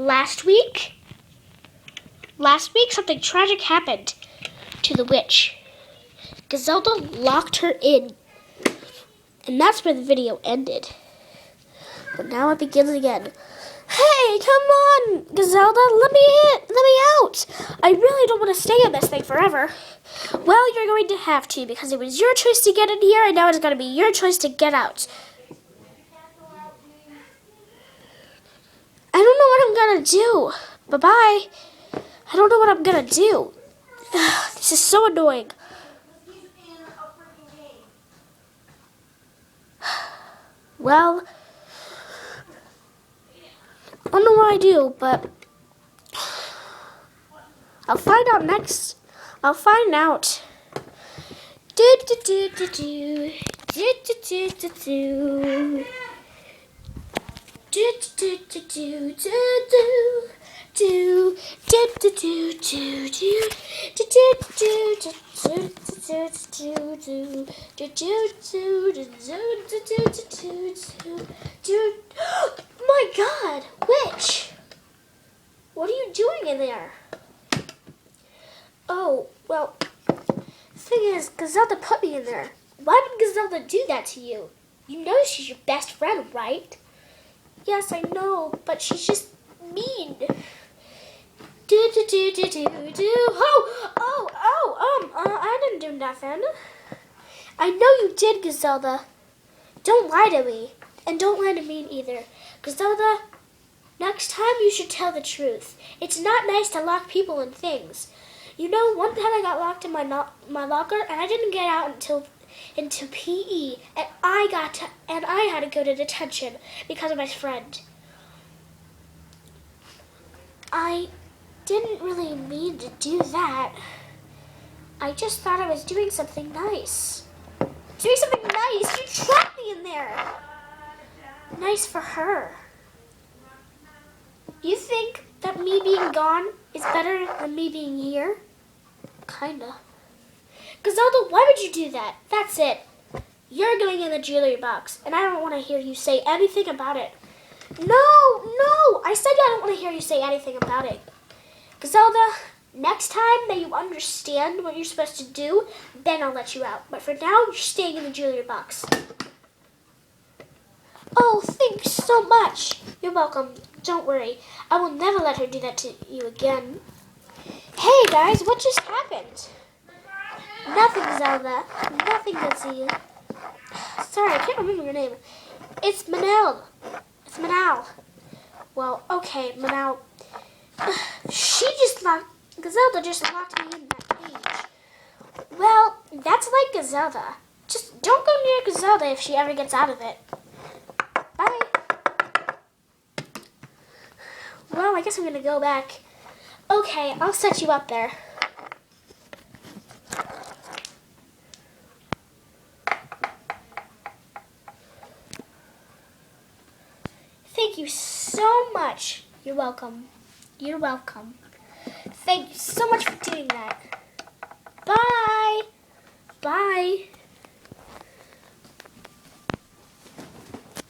Last week something tragic happened to the witch. Griselda locked her in. And that's where the video ended. But now it begins again. Hey, come on, Griselda, let me out. I really don't want to stay in this thing forever. Well, you're going to have to, because it was your choice to get in here, and now it's going to be your choice to get out. I don't know what I'm going to do. Bye-bye. I don't know what I'm going to do. This is so annoying. Well, I don't know what I do, but I'll find out next. I'll find out. Do do do do do do do do do do do do do do do do. My God, witch! What are you doing in there? Oh, well, the thing is, Griselda put me in there. Why would Griselda do that to you? You know she's your best friend, right? Yes, I know, but she's just mean. Do do do do do do. I didn't do nothing. I know you did, Griselda. Don't lie to me, and don't lie to me either. Griselda, next time you should tell the truth. It's not nice to lock people in things. You know, one time I got locked in my locker, and I didn't get out into PE, and I had to go to detention because of my friend. I didn't really mean to do that. I just thought I was doing something nice. Doing something nice? You trapped me in there. Nice for her. You think that me being gone is better than me being here? Kinda. Griselda, why would you do that? That's it. You're going in the jewelry box, and I don't want to hear you say anything about it. No! I said I don't want to hear you say anything about it. Griselda, next time that you understand what you're supposed to do, then I'll let you out. But for now, you're staying in the jewelry box. Oh, thanks so much. You're welcome. Don't worry. I will never let her do that to you again. Hey, guys, what just happened? Nothing, Zelda. Nothing, Lizzie. Sorry, I can't remember your name. It's Manal. It's Manal. Well, okay, Manal. Griselda just locked me in that cage. Well, that's like Griselda. Just don't go near Griselda if she ever gets out of it. Bye. Well, I guess I'm gonna go back. Okay, I'll set you up there. Thank you so much. You're welcome. You're welcome. Thank you so much for doing that. Bye. Bye.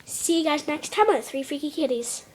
See you guys next time on 3 Freaky Kitties.